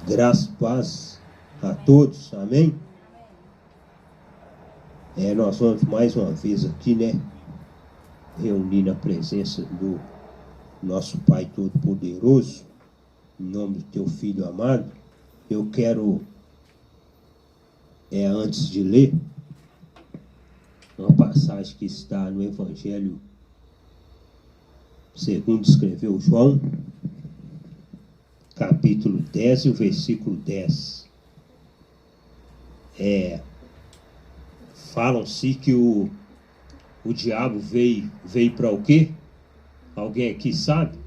Graça e paz a todos, amém? Nós vamos mais uma vez aqui, né? Reunir na presença do nosso Pai Todo-Poderoso, em nome do Teu Filho amado. Eu quero, antes de ler, uma passagem que está no Evangelho segundo escreveu João, capítulo 10 e o versículo 10. Falam-se que o diabo veio para o quê? Alguém aqui sabe?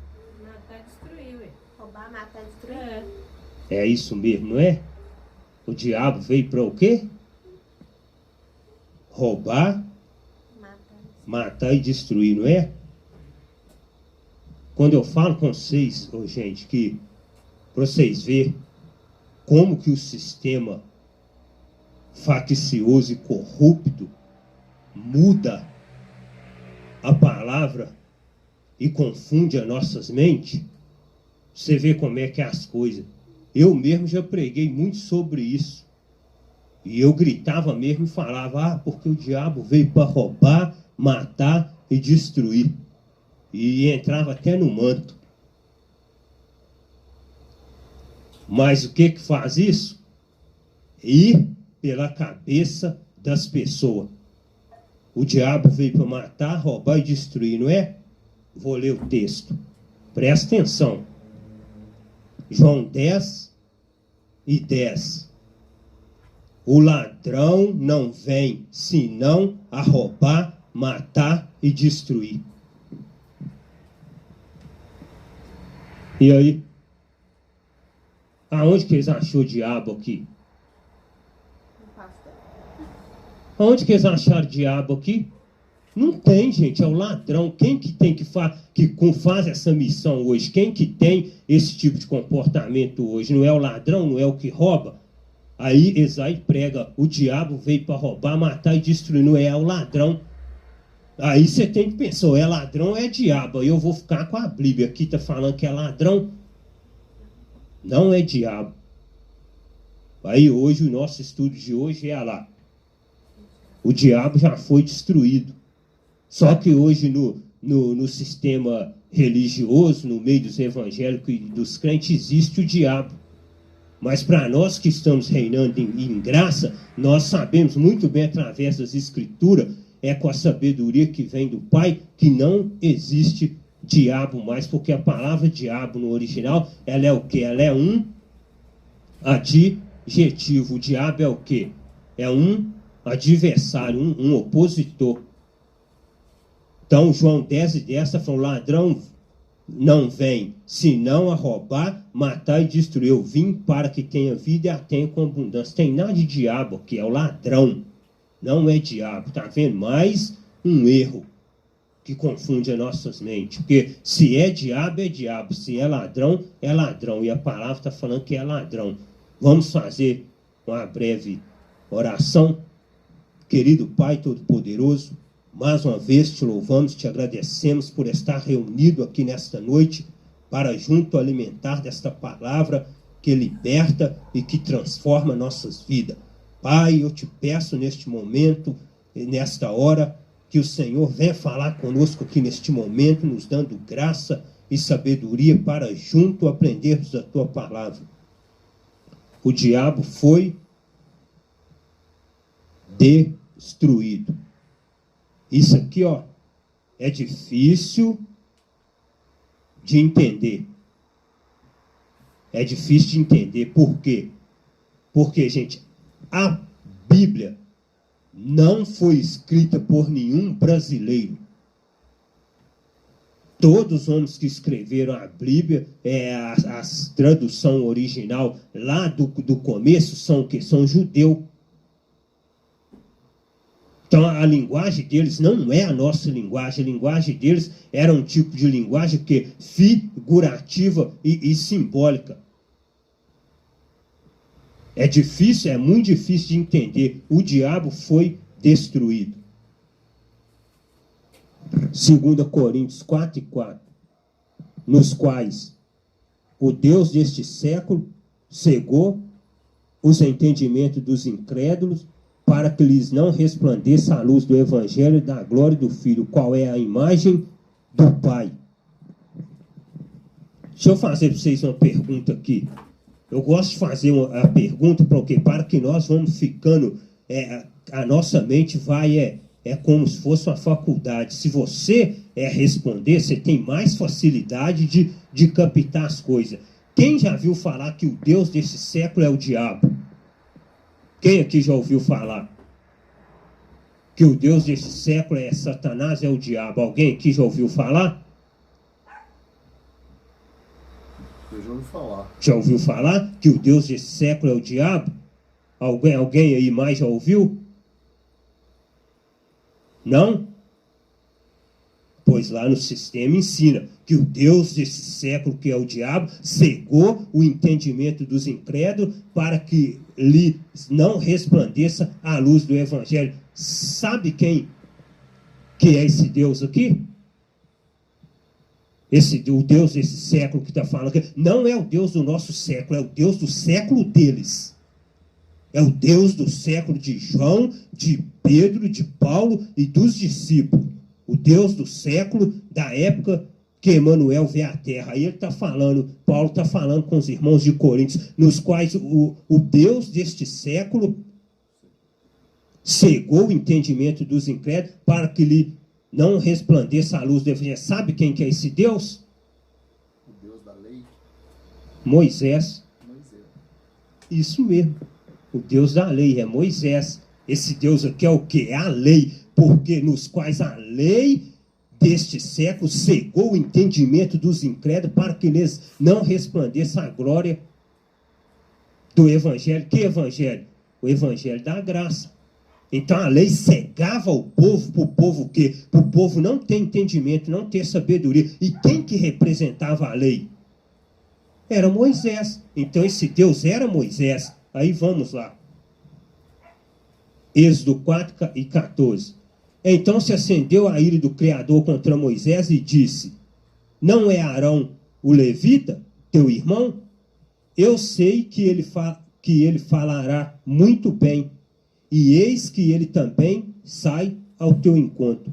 Matar e destruir, Roubar, matar e destruir. É isso mesmo, não é? O diabo veio para o quê? Roubar, matar e destruir, não é? Quando eu falo com vocês, gente, que para vocês verem como que o sistema faccioso e corrupto muda a palavra e confunde as nossas mentes, você vê como é que é as coisas. Eu mesmo já preguei muito sobre isso. E eu gritava mesmo e falava, porque o diabo veio para roubar, matar e destruir. E entrava até no manto. Mas o que faz isso? Ir pela cabeça das pessoas. O diabo veio para matar, roubar e destruir, não é? Vou ler o texto. Presta atenção. João 10 e 10. O ladrão não vem senão a roubar, matar e destruir. E aí? Aonde que eles achou o diabo aqui? Aonde que eles acharam o diabo aqui? Não tem, gente, é o ladrão. Quem que tem que faz essa missão hoje? Quem que tem esse tipo de comportamento hoje? Não é o ladrão, não é o que rouba? Aí Esai prega, o diabo veio para roubar, matar e destruir, não é o ladrão. Aí você tem que pensar, ou é ladrão ou é diabo. Aí eu vou ficar com a Bíblia aqui, está falando que é ladrão. Não é diabo. Aí hoje, o nosso estudo de hoje é lá. O diabo já foi destruído. Só que hoje no sistema religioso, no meio dos evangélicos e dos crentes, existe o diabo. Mas para nós que estamos reinando em graça, nós sabemos muito bem através das escrituras, com a sabedoria que vem do Pai, que não existe diabo mais, porque a palavra diabo no original, ela é o quê? Ela é um adjetivo. O diabo é o quê? É um adversário, um opositor. Então, João 10 e 10 está falando, ladrão não vem, senão a roubar, matar e destruir. Eu vim para que tenha vida e a tenha com abundância. Tem nada de diabo aqui, é o ladrão. Não é diabo. Está vendo? Mais um erro que confunde as nossas mentes. Porque se é diabo, é diabo. Se é ladrão, é ladrão. E a palavra está falando que é ladrão. Vamos fazer uma breve oração. Querido Pai Todo-Poderoso, mais uma vez te louvamos, te agradecemos por estar reunido aqui nesta noite para junto alimentar desta palavra que liberta e que transforma nossas vidas. Pai, eu te peço neste momento, nesta hora, que o Senhor venha falar conosco aqui neste momento, nos dando graça e sabedoria para junto aprendermos a tua palavra. O diabo foi destruído. Isso aqui, é difícil de entender. É difícil de entender. Por quê? Porque, gente, a Bíblia não foi escrita por nenhum brasileiro. Todos os homens que escreveram a Bíblia, a tradução original lá do começo, são o quê? São judeus. Então a linguagem deles não é a nossa linguagem. A linguagem deles era um tipo de linguagem que figurativa e simbólica. É muito difícil de entender. O diabo foi destruído. 2 Coríntios 4 e 4. Nos quais o Deus deste século cegou os entendimentos dos incrédulos, para que lhes não resplandeça a luz do Evangelho da glória do Filho, qual é a imagem do Pai. Deixa eu fazer para vocês uma pergunta aqui. Eu gosto de fazer a pergunta para que nós vamos ficando, a nossa mente vai, como se fosse uma faculdade. Se você responder, você tem mais facilidade de captar as coisas. Quem já viu falar que o Deus desse século é o diabo? Quem aqui já ouviu falar que o Deus desse século é Satanás, é o diabo? Alguém aqui já ouviu falar? Eu já ouvi falar. Já ouviu falar que o Deus desse século é o diabo? Alguém aí mais já ouviu? Não? Pois lá no sistema ensina que o Deus desse século, que é o diabo, cegou o entendimento dos incrédulos para que lhe não resplandeça a luz do Evangelho. Sabe quem que é esse Deus aqui? O Deus desse século que está falando aqui, não é o Deus do nosso século, é o Deus do século deles. É o Deus do século de João, de Pedro, de Paulo e dos discípulos. O Deus do século, da época que Emanuel vê a terra. Aí ele está falando, Paulo está falando com os irmãos de Coríntios, nos quais o Deus deste século cegou o entendimento dos incrédulos para que lhe não resplandeça a luz do Evangelho. Sabe quem que é esse Deus? O Deus da lei? Moisés. Moisés. Isso mesmo. O Deus da lei é Moisés. Esse Deus aqui é o quê? É a lei. Porque nos quais a lei deste século cegou o entendimento dos incrédulos para que eles não resplandeça a glória do Evangelho. Que Evangelho? O Evangelho da graça. Então a lei cegava o povo, para o povo o quê? Para o povo não ter entendimento, não ter sabedoria. E quem que representava a lei? Era Moisés. Então esse Deus era Moisés. Aí vamos lá. Êxodo 4 e 14. Então se acendeu a ira do Criador contra Moisés e disse: não é Arão o levita, teu irmão? Eu sei que ele falará muito bem, e eis que ele também sai ao teu encontro.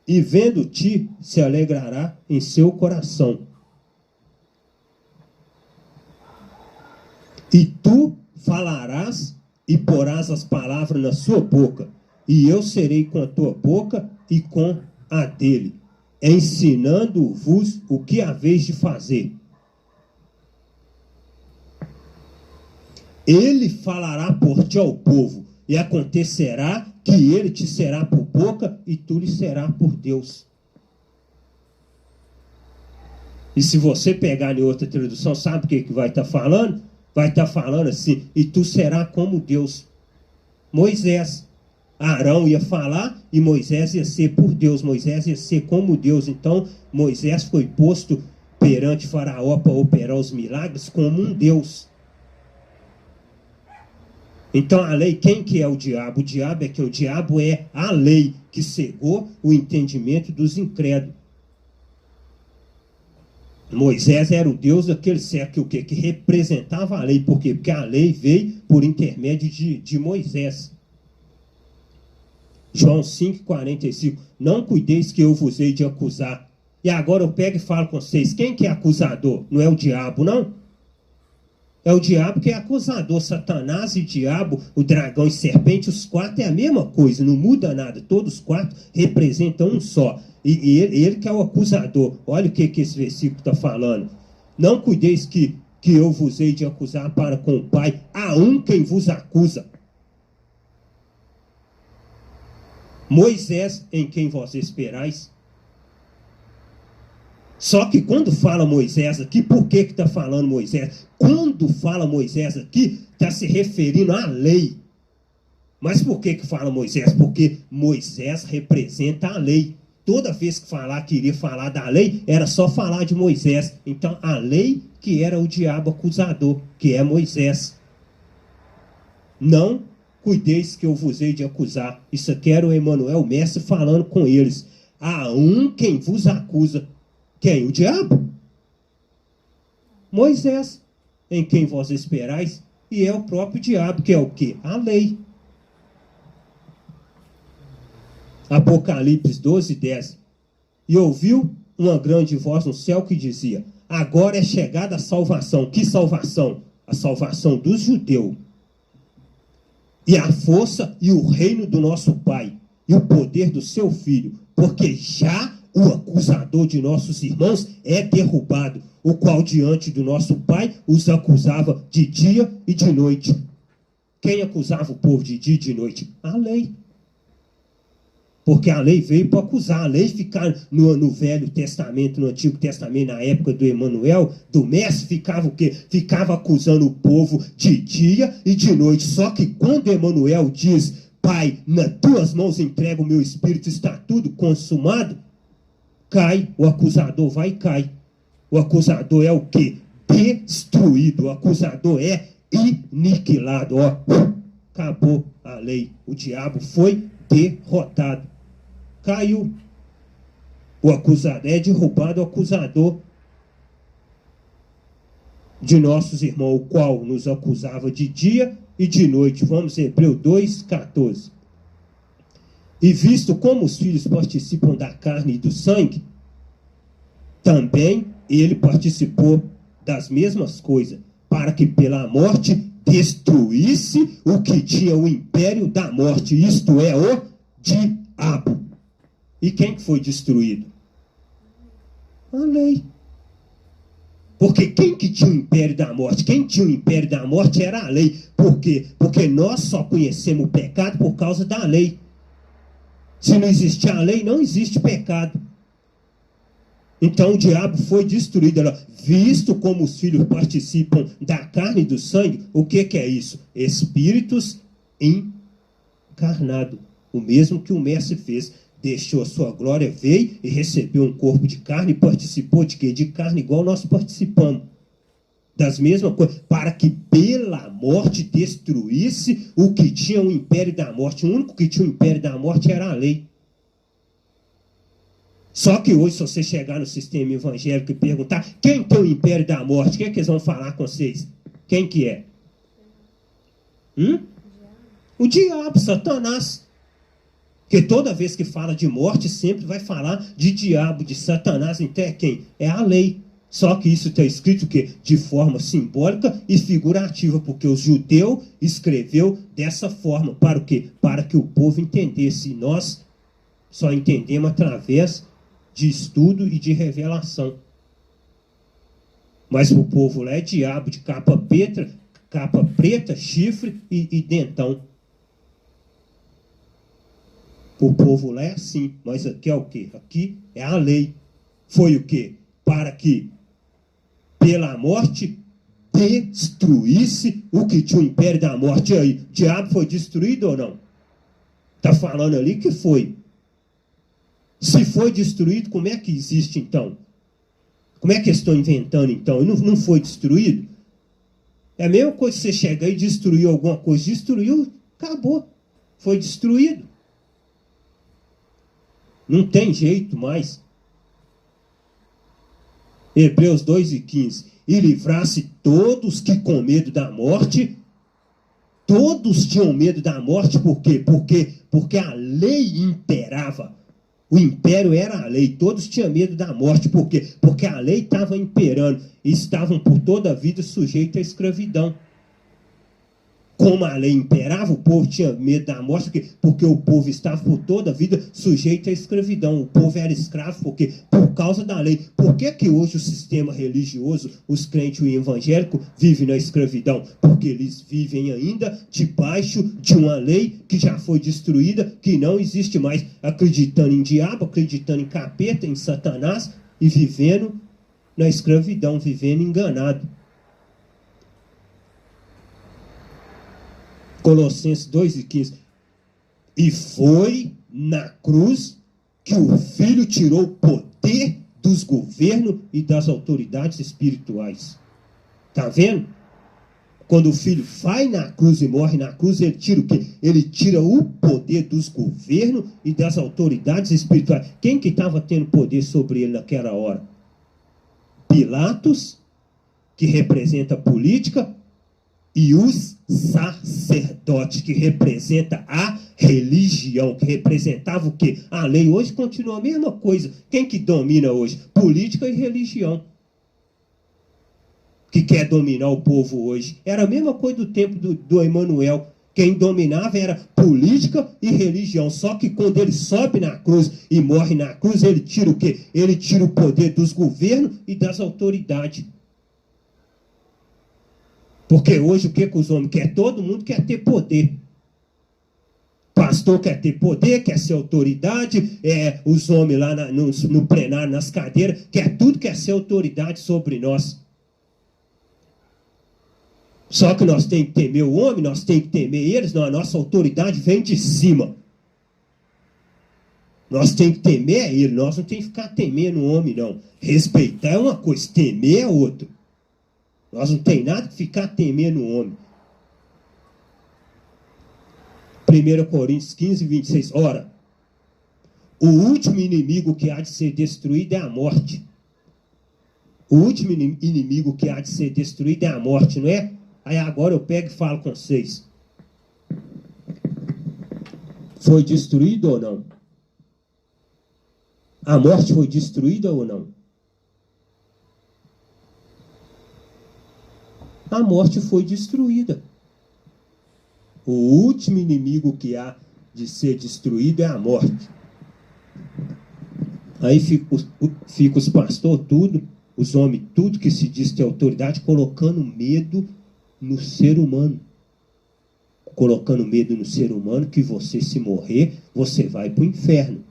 E vendo-te, se alegrará em seu coração. E tu falarás e porás as palavras na sua boca, e eu serei com a tua boca e com a dele, ensinando-vos o que haveis de fazer. Ele falará por ti ao povo, e acontecerá que ele te será por boca, e tu lhe será por Deus. E se você pegar em outra tradução, sabe o que vai estar falando? Vai estar falando assim: e tu será como Deus. Moisés. Arão ia falar e Moisés ia ser por Deus. Moisés ia ser como Deus. Então Moisés foi posto perante Faraó para operar os milagres como um Deus. Então a lei, quem que é o diabo? O diabo o diabo é a lei que cegou o entendimento dos incrédulos. Moisés era o Deus daquele século que representava a lei. Por quê? Porque a lei veio por intermédio de Moisés. João 5,45. Não cuideis que eu vos hei de acusar. E agora eu pego e falo com vocês: quem que é acusador? Não é o diabo, não? É o diabo que é acusador. Satanás e diabo, o dragão e serpente, os quatro é a mesma coisa, não muda nada. Todos os quatro representam um só. E ele que é o acusador. Olha o que esse versículo está falando. Não cuideis que eu vos hei de acusar para com o Pai. Há um quem vos acusa. Moisés, em quem vós esperais. Só que quando fala Moisés aqui, por que está falando Moisés? Quando fala Moisés aqui, está se referindo à lei. Mas por que fala Moisés? Porque Moisés representa a lei. Toda vez que queria falar da lei, era só falar de Moisés. Então a lei que era o diabo acusador, que é Moisés. Não cuideis que eu vos hei de acusar. Isso aqui era o Emanuel, o mestre, falando com eles. Há um quem vos acusa. Quem? O diabo? Moisés. em quem vós esperais, e é o próprio diabo, que é o quê? A lei. Apocalipse 12, 10. E ouviu uma grande voz no céu que dizia: agora é chegada a salvação. Que salvação? A salvação dos judeus. E a força e o reino do nosso Pai, e o poder do seu Filho, porque já o acusador de nossos irmãos é derrubado, o qual diante do nosso Pai os acusava de dia e de noite. Quem acusava o povo de dia e de noite? A lei. Porque a lei veio para acusar. A lei ficar no Velho Testamento, no Antigo Testamento, na época do Emanuel, do Mestre, ficava o quê? Ficava acusando o povo de dia e de noite. Só que quando Emanuel diz: Pai, nas tuas mãos entrego o meu espírito, está tudo consumado, cai, o acusador vai e cai. O acusador é o quê? Destruído. O acusador é aniquilado. Ó, acabou a lei. O diabo foi derrotado. Caiu. O acusador é derrubado, o acusador de nossos irmãos, o qual nos acusava de dia e de noite. Vamos, Hebreus 2,14. E visto como os filhos participam da carne e do sangue, também ele participou das mesmas coisas, para que pela morte destruísse o que tinha o império da morte, isto é, o diabo. E quem foi destruído? A lei. Porque quem que tinha o império da morte? Quem tinha o império da morte era a lei. Por quê? Porque nós só conhecemos o pecado por causa da lei. Se não existir a lei, não existe pecado. Então o diabo foi destruído. Visto como os filhos participam da carne e do sangue, o que é isso? Espíritos encarnados. O mesmo que o Mestre fez. Deixou a sua glória, veio e recebeu um corpo de carne e participou de quê? De carne igual nós participamos. Das mesmas coisas. Para que pela morte destruísse o que tinha o império da morte. O único que tinha o império da morte era a lei. Só que hoje, se você chegar no sistema evangélico e perguntar quem tem o império da morte, o que é que eles vão falar com vocês? Quem que é? O diabo, Satanás. Porque toda vez que fala de morte, sempre vai falar de diabo, de Satanás. Então é quem? É a lei. Só que isso está escrito o quê? De forma simbólica e figurativa, porque o judeu escreveu dessa forma. Para o quê? Para que o povo entendesse. E nós só entendemos através de estudo e de revelação. Mas o povo lá é diabo, de capa preta, chifre e dentão. O povo lá é assim, mas aqui é o quê? Aqui é a lei. Foi o quê? Para que pela morte destruísse o que tinha o império da morte. E aí, o diabo foi destruído ou não? Está falando ali que foi. Se foi destruído, como é que existe então? Como é que eles estão inventando então? E não foi destruído? É a mesma coisa que você chegar e destruir alguma coisa. Destruiu, acabou. Foi destruído. Não tem jeito mais. Hebreus 2:15. E livrasse todos que com medo da morte. Todos tinham medo da morte. Por quê? Porque a lei imperava. O império era a lei. Todos tinham medo da morte. Por quê? Porque a lei estava imperando. E estavam por toda a vida sujeitos à escravidão. Como a lei imperava, o povo tinha medo da morte, porque o povo estava por toda a vida sujeito à escravidão. O povo era escravo porque por causa da lei. Por que hoje o sistema religioso, os crentes e o evangélico, vivem na escravidão? Porque eles vivem ainda debaixo de uma lei que já foi destruída, que não existe mais, acreditando em diabo, acreditando em capeta, em Satanás, e vivendo na escravidão, vivendo enganado. Colossenses 2:15. E foi na cruz que o Filho tirou o poder dos governos e das autoridades espirituais. Está vendo? Quando o Filho vai na cruz e morre na cruz, ele tira o quê? Ele tira o poder dos governos e das autoridades espirituais. Quem que estava tendo poder sobre ele naquela hora? Pilatos que representa a política, e os sacerdotes, que representa a religião, que representava o quê? A lei. Hoje continua a mesma coisa. Quem que domina hoje? Política e religião. Que quer dominar o povo hoje. Era a mesma coisa do tempo do Emanuel. Quem dominava era política e religião. Só que quando ele sobe na cruz e morre na cruz, ele tira o quê? Ele tira o poder dos governos e das autoridades. Porque hoje o que os homens querem? Todo mundo quer ter poder. Pastor quer ter poder, quer ser autoridade, os homens lá no plenário, nas cadeiras, quer ser autoridade sobre nós. Só que nós temos que temer o homem, nós temos que temer eles, não, a nossa autoridade vem de cima. Nós temos que temer ele, nós não temos que ficar temendo o homem, não. Respeitar é uma coisa, temer é outra. Nós não tem nada que ficar temendo o homem. 1 Coríntios 15, 26. Ora, o último inimigo que há de ser destruído é a morte. O último inimigo que há de ser destruído é a morte, não é? Aí agora eu pego e falo com vocês. Foi destruído ou não? A morte foi destruída ou não? A morte foi destruída. O último inimigo que há de ser destruído é a morte. Aí fica os pastores, tudo, os homens, tudo que se diz ter autoridade, colocando medo no ser humano. Colocando medo no ser humano que você, se morrer, você vai para o inferno.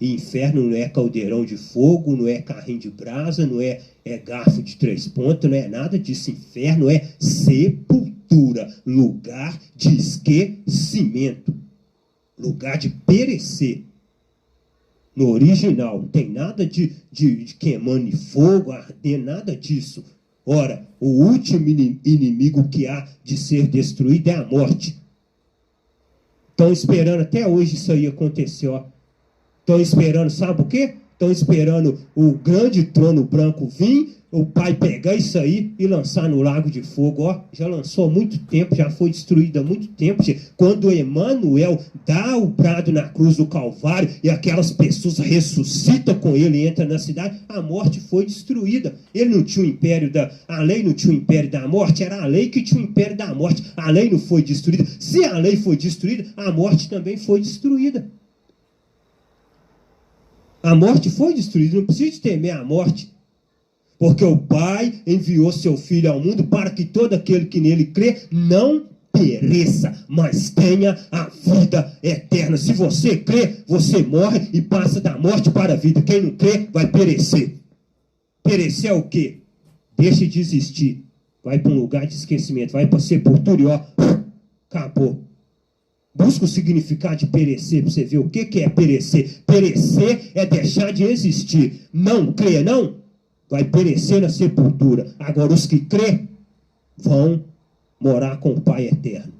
E inferno não é caldeirão de fogo, não é carrinho de brasa, não é garfo de 3 pontas, não é nada disso. Inferno é sepultura, lugar de esquecimento, lugar de perecer. No original, não tem nada de queimando de fogo, ardendo, nada disso. Ora, o último inimigo que há de ser destruído é a morte. Estão esperando até hoje isso aí acontecer, ó. Estão esperando, sabe o quê? Estão esperando o grande trono branco vir, o pai pegar isso aí e lançar no lago de fogo. Ó, já lançou há muito tempo, já foi destruído há muito tempo. Quando Emanuel dá o brado na cruz do Calvário e aquelas pessoas ressuscitam com ele e entram na cidade, a morte foi destruída. Ele não tinha o império a lei não tinha o império da morte, era a lei que tinha o império da morte. A lei não foi destruída. Se a lei foi destruída, a morte também foi destruída. A morte foi destruída, não precisa temer a morte. Porque o Pai enviou seu Filho ao mundo para que todo aquele que nele crê não pereça, mas tenha a vida eterna. Se você crê, você morre e passa da morte para a vida. Quem não crê vai perecer. Perecer é o quê? Deixa de existir. Vai para um lugar de esquecimento, vai para a sepultura e ó, acabou. Busca o significado de perecer, para você ver o que é perecer. Perecer é deixar de existir. Não crê, não? Vai perecer na sepultura. Agora, os que crê vão morar com o Pai eterno.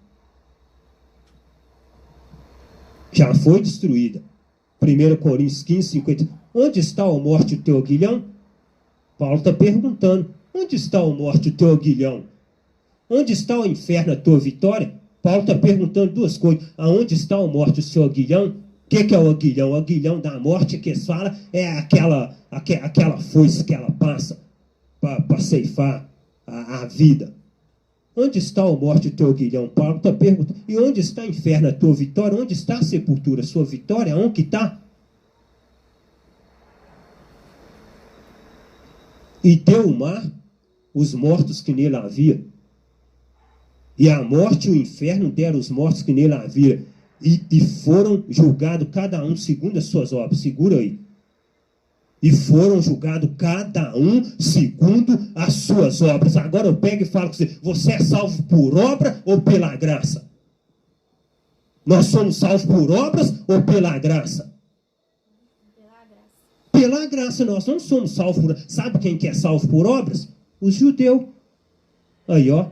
Já foi destruída. 1 Coríntios 15, 50. Onde está, ó morte, o teu aguilhão? Paulo está perguntando. Onde está, ó morte, o teu aguilhão? Onde está, o inferno, a tua vitória? Paulo está perguntando duas coisas. Aonde está, ó morte, o seu aguilhão? O que é o aguilhão? O aguilhão da morte que eles falam é aquela foice que ela passa para ceifar a vida. Onde está, ó morte, o teu aguilhão? Paulo está perguntando. E onde está, o inferno, a tua vitória? Onde está a sepultura? A sua vitória? Onde que está? E deu o mar os mortos que nele havia. E a morte e o inferno deram os mortos que nele havia. E foram julgados cada um segundo as suas obras. Segura aí. E foram julgados cada um segundo as suas obras. Agora eu pego e falo com você. Você é salvo por obra ou pela graça? Nós somos salvos por obras ou pela graça? Pela graça. Pela graça, nós não somos salvos por... Sabe quem que é salvo por obras? Os judeus. Aí, ó.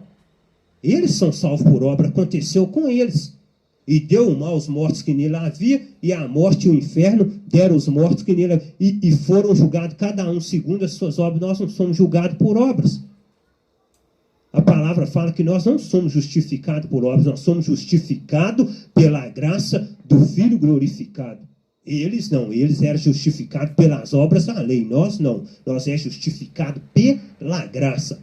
Eles são salvos por obra, aconteceu com eles. E deu o mal aos mortos que nele havia, e a morte e o inferno deram os mortos que nele havia, e foram julgados cada um segundo as suas obras. Nós não somos julgados por obras. A palavra fala que nós não somos justificados por obras, nós somos justificados pela graça do Filho glorificado. Eles não, eles eram justificados pelas obras da lei, nós não. Nós é justificado pela graça.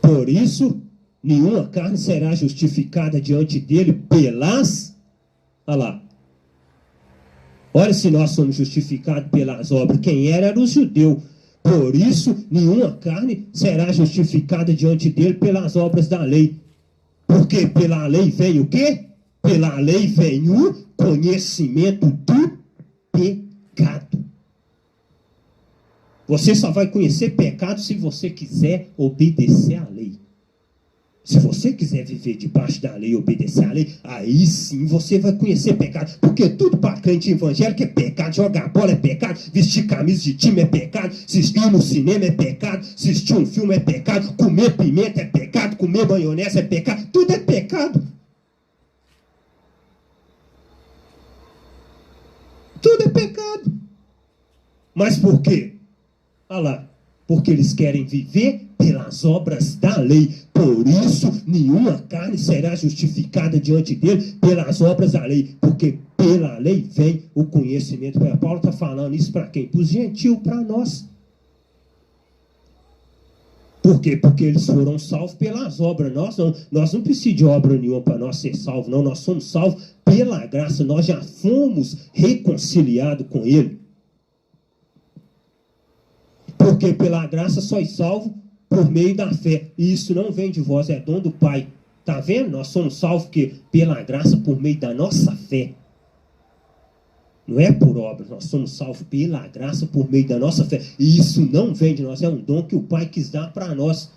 Por isso, nenhuma carne será justificada diante dele pelas... Olha lá. Olha se nós somos justificados pelas obras. Quem era os judeus. Por isso, nenhuma carne será justificada diante dele pelas obras da lei. Porque pela lei vem o quê? Pela lei vem o conhecimento do pecado. Você só vai conhecer pecado se você quiser obedecer à lei. Se você quiser viver debaixo da lei e obedecer à lei, aí sim você vai conhecer pecado. Porque tudo para crente evangélico é pecado. Jogar bola é pecado. Vestir camisa de time é pecado. Assistir no cinema é pecado. Assistir um filme é pecado. Comer pimenta é pecado. Comer maionese é pecado. Tudo é pecado. Tudo é pecado. Mas por quê? Olha lá. Porque eles querem viver pelas obras da lei. Por isso, nenhuma carne será justificada diante dele pelas obras da lei. Porque pela lei vem o conhecimento. Paulo está falando isso para quem? Para os gentios, para nós. Por quê? Porque eles foram salvos pelas obras. Nós não precisamos de obra nenhuma para nós ser salvos, não. Nós somos salvos pela graça. Nós já fomos reconciliados com ele. Porque pela graça sois salvo por meio da fé. E isso não vem de vós, é dom do Pai. Está vendo? Nós somos salvos porque pela graça por meio da nossa fé. Não é por obras, nós somos salvos pela graça por meio da nossa fé. E isso não vem de nós, é um dom que o Pai quis dar para nós.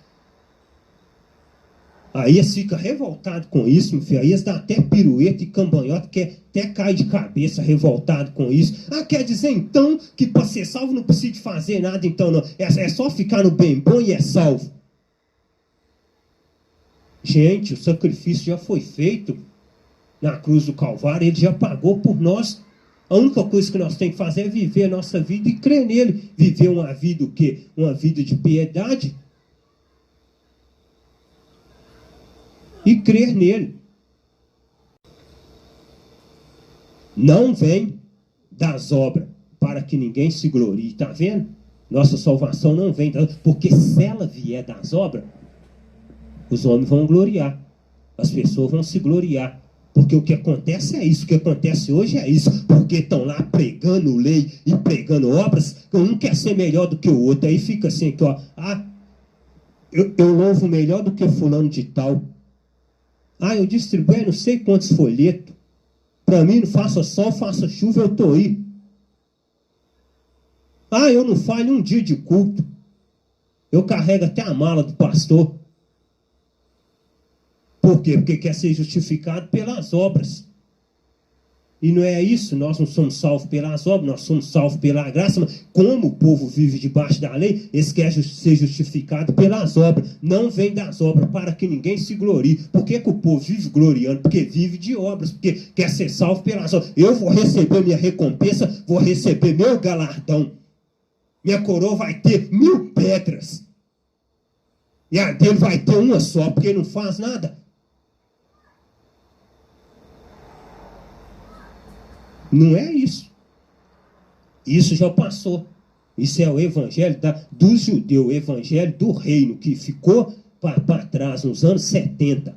Aí eles ficam revoltados com isso, meu filho. Aí eles dão até pirueta e cambanhota, que até cai de cabeça revoltado com isso. Ah, quer dizer então que para ser salvo não precisa de fazer nada, então não. É só ficar no bem bom e é salvo. Gente, o sacrifício já foi feito na cruz do Calvário, ele já pagou por nós. A única coisa que nós temos que fazer é viver a nossa vida e crer nele. Viver uma vida o quê? Uma vida de piedade. E crer nele. Não vem das obras, para que ninguém se glorie. Está vendo? Nossa salvação não vem das obras, porque se ela vier das obras, os homens vão gloriar. As pessoas vão se gloriar. Porque o que acontece é isso. O que acontece hoje é isso. Porque estão lá pregando lei e pregando obras, que um quer ser melhor do que o outro. Aí fica assim, que, ó, eu louvo melhor do que fulano de tal. Eu distribuo não sei quantos folhetos. Para mim, não faça sol, faça chuva, eu estou aí. Eu não falho um dia de culto. Eu carrego até a mala do pastor. Por quê? Porque quer ser justificado pelas obras. E não é isso, nós não somos salvos pelas obras, nós somos salvos pela graça, mas como o povo vive debaixo da lei, eles querem ser justificados pelas obras. Não vem das obras, para que ninguém se glorie. Por que o povo vive gloriando? Porque vive de obras, porque quer ser salvo pelas obras. Eu vou receber minha recompensa, vou receber meu galardão. Minha coroa vai ter 1000 pedras. E a dele vai ter uma só, porque ele não faz nada. Não é isso. Isso já passou. Isso é o evangelho dos judeus, o evangelho do reino, que ficou para trás nos anos 70.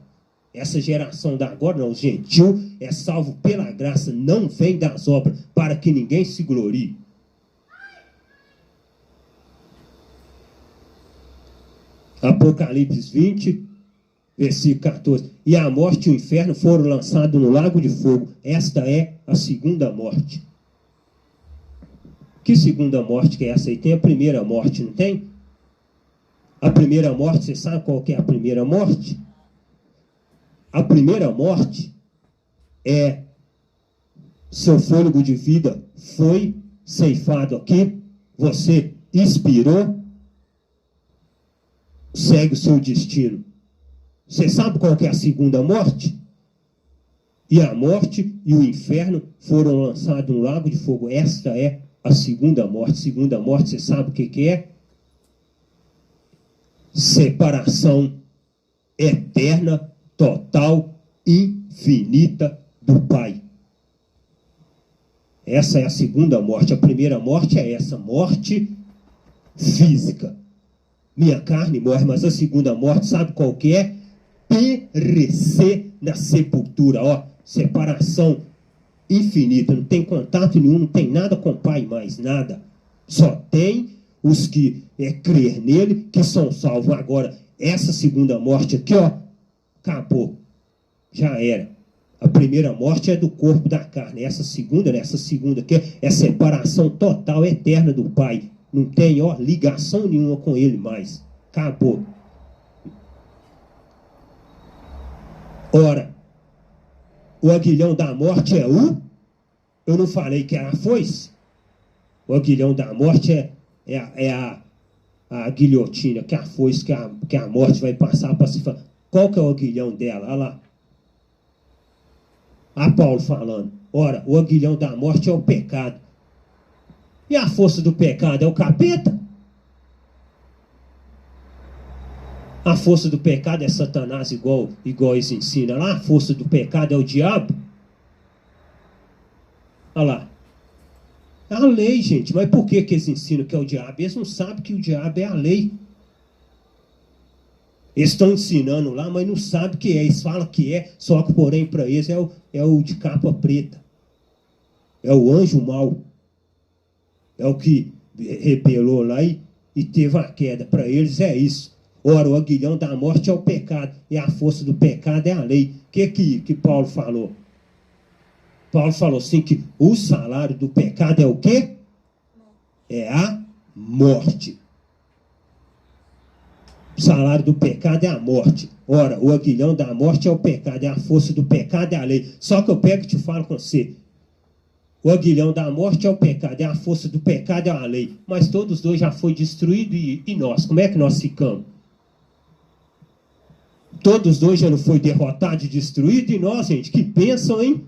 Essa geração da agora, não, o gentil é salvo pela graça, não vem das obras, para que ninguém se glorie. Apocalipse 20, versículo 14. E a morte e o inferno foram lançados no lago de fogo. Esta é a segunda morte. Que segunda morte que é essa aí? Tem a primeira morte, não tem? A primeira morte, você sabe qual que é a primeira morte? A primeira morte é seu fôlego de vida foi ceifado aqui, você expirou, segue o seu destino. Você sabe qual que é a segunda morte? E a morte e o inferno foram lançados no lago de fogo. Esta é a segunda morte. Segunda morte, você sabe o que é? separação eterna, total, infinita do Pai. Essa é a segunda morte. A primeira morte é essa, morte física. Minha carne morre, mas a segunda morte, sabe qual que é? Perecer na sepultura. Ó, separação infinita, não tem contato nenhum, não tem nada com o Pai mais, nada. Só tem os que crer nele, que são salvos. Agora, essa segunda morte aqui, ó, acabou. Já era. A primeira morte é do corpo da carne. Essa segunda aqui é separação total, eterna do Pai. Não tem, ó, ligação nenhuma com ele mais. Acabou. Ora, o aguilhão da morte é o... Eu não falei que era a foice? O aguilhão da morte é a guilhotina, que é a foice, que a morte vai passar para se falar. Qual que é o aguilhão dela? Olha lá. A Paulo falando. Ora, o aguilhão da morte é o pecado. E a força do pecado é o capeta? A força do pecado é Satanás, igual eles ensinam lá. A força do pecado é o diabo. Olha lá. É a lei, gente. Mas por que eles ensinam que é o diabo? Eles não sabem que o diabo é a lei. Eles estão ensinando lá, mas não sabem que é. Eles falam que é, só que porém para eles é o de capa preta. É o anjo mau. É o que rebelou lá e teve a queda. Para eles é isso. Ora, o aguilhão da morte é o pecado. E a força do pecado é a lei. O que Paulo falou? Paulo falou assim que o salário do pecado é o quê? É a morte. O salário do pecado é a morte. Ora, o aguilhão da morte é o pecado, é a força do pecado, é a lei. Só que eu pego e te falo com você. O aguilhão da morte é o pecado, é a força do pecado, é a lei. Mas todos dois já foi destruído e nós? Como é que nós ficamos? Todos dois já não foi derrotado e destruído e nós, gente, que bênção, hein?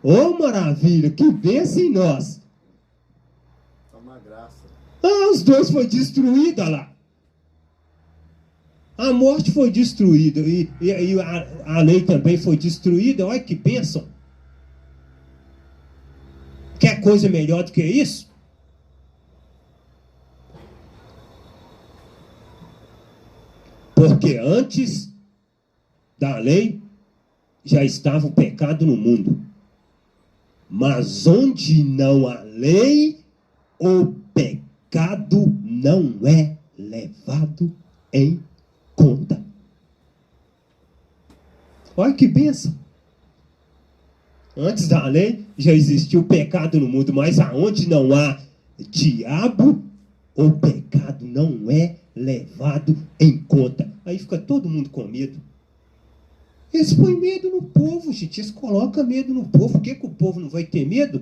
Ô, maravilha, que bênção em nós. Tá uma graça. Ah, os dois foram destruídos, olha lá. A morte foi destruída e a lei também foi destruída. Olha que bênção. Quer coisa melhor do que isso? Porque antes da lei já estava o pecado no mundo. Mas onde não há lei, o pecado não é levado em conta. Olha que bênção. Antes da lei já existiu o pecado no mundo, mas aonde não há diabo, o pecado não é levado em conta. Aí fica todo mundo com medo. Eles põem medo no povo, gente. Eles colocam medo no povo. Por que o povo não vai ter medo?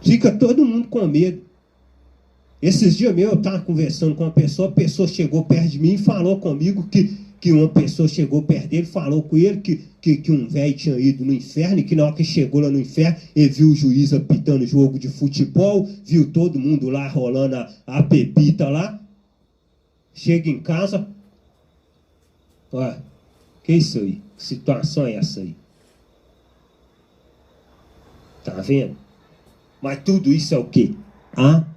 Fica todo mundo com medo. Esses dias eu estava conversando com uma pessoa, a pessoa chegou perto de mim e falou comigo que uma pessoa chegou perto dele, falou com ele que um velho tinha ido no inferno, e que na hora que chegou lá no inferno, ele viu o juiz apitando jogo de futebol, viu todo mundo lá rolando a pepita lá. Chega em casa, olha, que isso aí? Que situação é essa aí? Tá vendo? Mas tudo isso é o quê?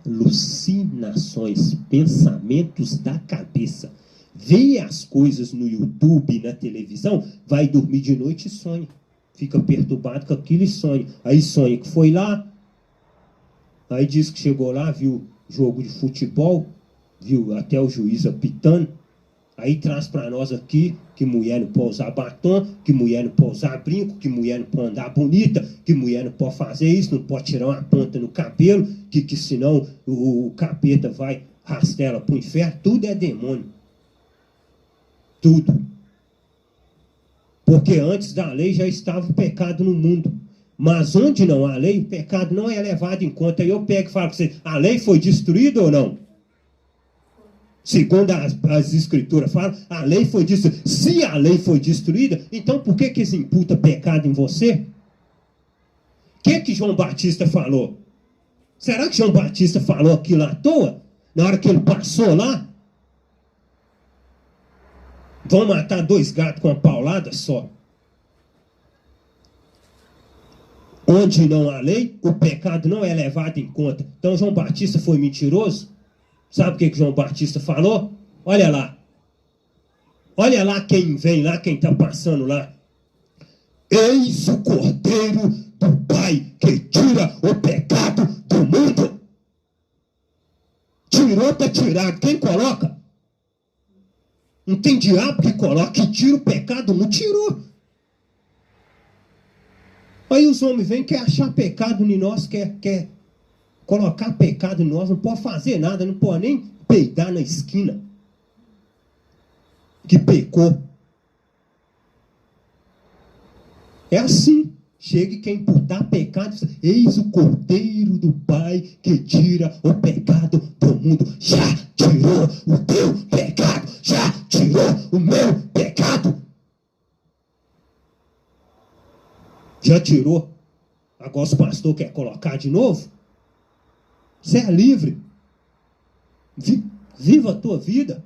Alucinações, pensamentos da cabeça. Vê as coisas no YouTube, na televisão, vai dormir de noite e sonha. Fica perturbado com aquilo e sonha. Aí sonha que foi lá, aí diz que chegou lá, viu jogo de futebol, viu até o juiz apitando. Aí traz para nós aqui que mulher não pode usar batom, que mulher não pode usar brinco, que mulher não pode andar bonita, que mulher não pode fazer isso, não pode tirar uma ponta no cabelo, que senão o capeta vai arrastar ela para o inferno. Tudo é demônio. Tudo. Porque antes da lei já estava o pecado no mundo. Mas onde não há lei, o pecado não é levado em conta. Aí eu pego e falo para você, a lei foi destruída ou não? Segundo as escrituras falam, a lei foi destruída. Se a lei foi destruída, então por que se imputa pecado em você? O que João Batista falou? Será que João Batista falou aquilo à toa? Na hora que ele passou lá? Vão matar 2 gatos com uma paulada só. Onde não há lei, o pecado não é levado em conta. Então João Batista foi mentiroso? Sabe o que João Batista falou? Olha lá. Olha lá quem vem lá, quem está passando lá. Eis o Cordeiro do Pai que tira o pecado do mundo. Tirou, está tirado. Quem coloca? Não tem diabo que coloca, que tira o pecado, não tirou. Aí os homens vêm, quer achar pecado em nós, quer colocar pecado em nós, não pode fazer nada, não pode nem peidar na esquina. Que pecou. É assim. Chega e quer imputar pecado. Eis o Cordeiro do Pai que tira o pecado do mundo. Já tirou o teu pecado. Já tirou o meu pecado. Já tirou. Agora os pastores querem colocar de novo. Você é livre. Viva a tua vida.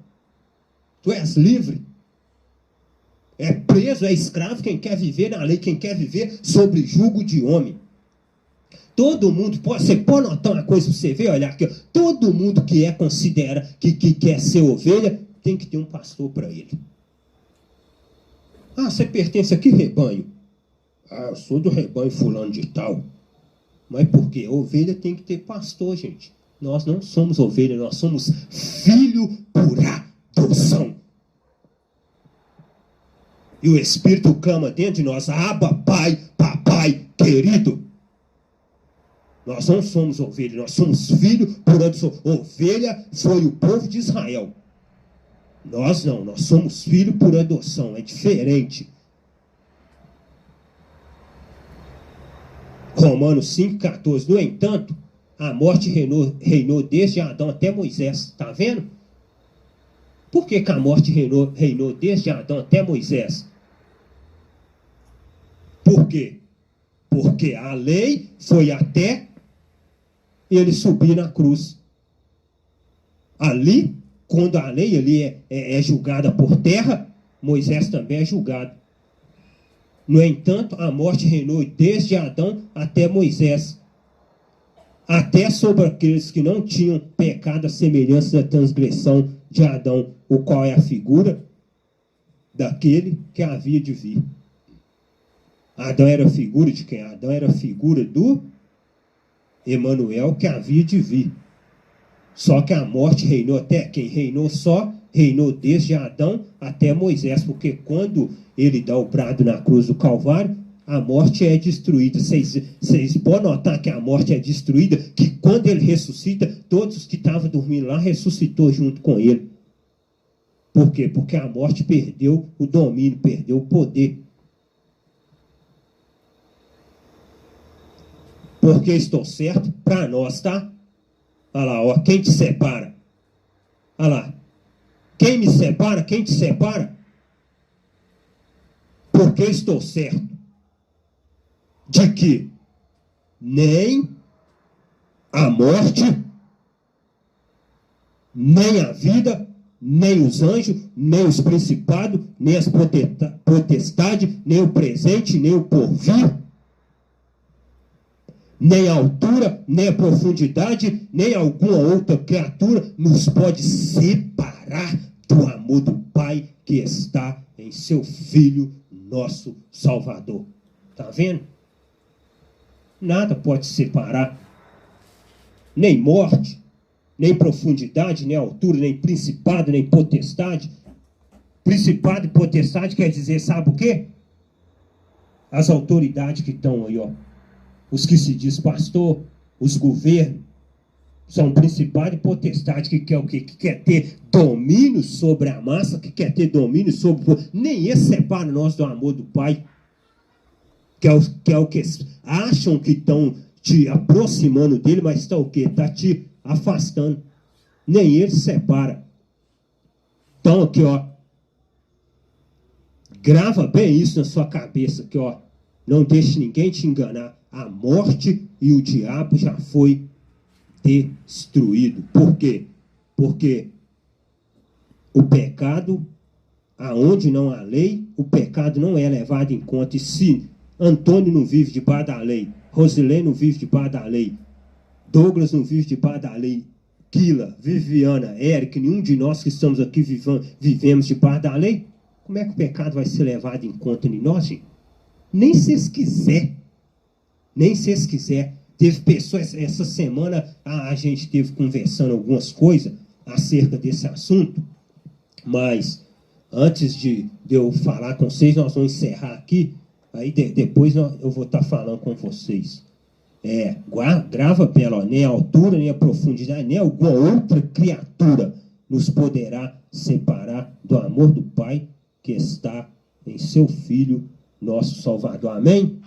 Tu és livre. É preso, é escravo quem quer viver na lei, quem quer viver sobre jugo de homem. Todo mundo, você pode notar uma coisa para você ver, olha aqui, todo mundo que considera que quer ser ovelha, tem que ter um pastor para ele. Ah, você pertence a que rebanho? Ah, eu sou do rebanho fulano de tal. Mas por quê? Ovelha tem que ter pastor, gente. Nós não somos ovelha, nós somos filho por adoção. E o Espírito clama dentro de nós, Abba, Pai, Papai, querido. Nós não somos ovelha, nós somos filho por adoção. Ovelha foi o povo de Israel. Nós não, nós somos filho por adoção, é diferente. Romanos 5,14. No entanto, a morte reinou desde Adão até Moisés. Está vendo? Por que a morte reinou desde Adão até Moisés? Por quê? Porque a lei foi até ele subir na cruz. Ali, quando a lei ali é julgada por terra, Moisés também é julgado. No entanto, a morte reinou desde Adão até Moisés, até sobre aqueles que não tinham pecado à semelhança da transgressão de Adão, o qual é a figura daquele que havia de vir. Adão era figura de quem? Adão era figura do Emanuel que havia de vir. Só que a morte reinou até quem? Reinou desde Adão até Moisés, porque quando ele dá o brado na cruz do Calvário, a morte é destruída. Vocês podem notar que a morte é destruída, que quando ele ressuscita, todos os que estavam dormindo lá ressuscitou junto com ele. Por quê? Porque a morte perdeu o domínio, perdeu o poder. Porque estou certo para nós, tá? Olha lá, ó, quem te separa? Olha lá. Quem me separa? Quem te separa? Porque estou certo de que nem a morte, nem a vida, nem os anjos, nem os principados, nem as potestades, nem o presente, nem o porvir, nem a altura, nem a profundidade, nem alguma outra criatura nos pode separar do amor do Pai que está em seu Filho, nosso Salvador. Está vendo? Nada pode separar. Nem morte, nem profundidade, nem altura, nem principado, nem potestade. Principado e potestade quer dizer, sabe o quê? As autoridades que estão aí, ó. Os que se diz pastor, os governos, são principado e potestade, que quer o quê? Que quer ter domínio sobre a massa, que quer ter domínio sobre o povo. Nem esse separa nós do amor do Pai. Que é o que acham que estão te aproximando dele, mas está o quê? Está te afastando. Nem ele separa. Então aqui, ó. Grava bem isso na sua cabeça, que ó. Não deixe ninguém te enganar. A morte e o diabo já foi destruído. Por quê? Porque o pecado, aonde não há lei, o pecado não é levado em conta. E se Antônio não vive debaixo da lei, Rosilene não vive debaixo da lei, Douglas não vive debaixo da lei, Kila, Viviana, Eric, nenhum de nós que estamos aqui vivemos debaixo da lei, como é que o pecado vai ser levado em conta em nós, gente? Nem se vocês quiser. Nem se vocês quiser. Teve pessoas, essa semana a gente teve conversando algumas coisas acerca desse assunto, mas antes de eu falar com vocês, nós vamos encerrar aqui, aí depois eu vou estar falando com vocês. Grava pela, nem a altura, nem a profundidade, nem alguma outra criatura nos poderá separar do amor do Pai que está em seu Filho, nosso Salvador. Amém?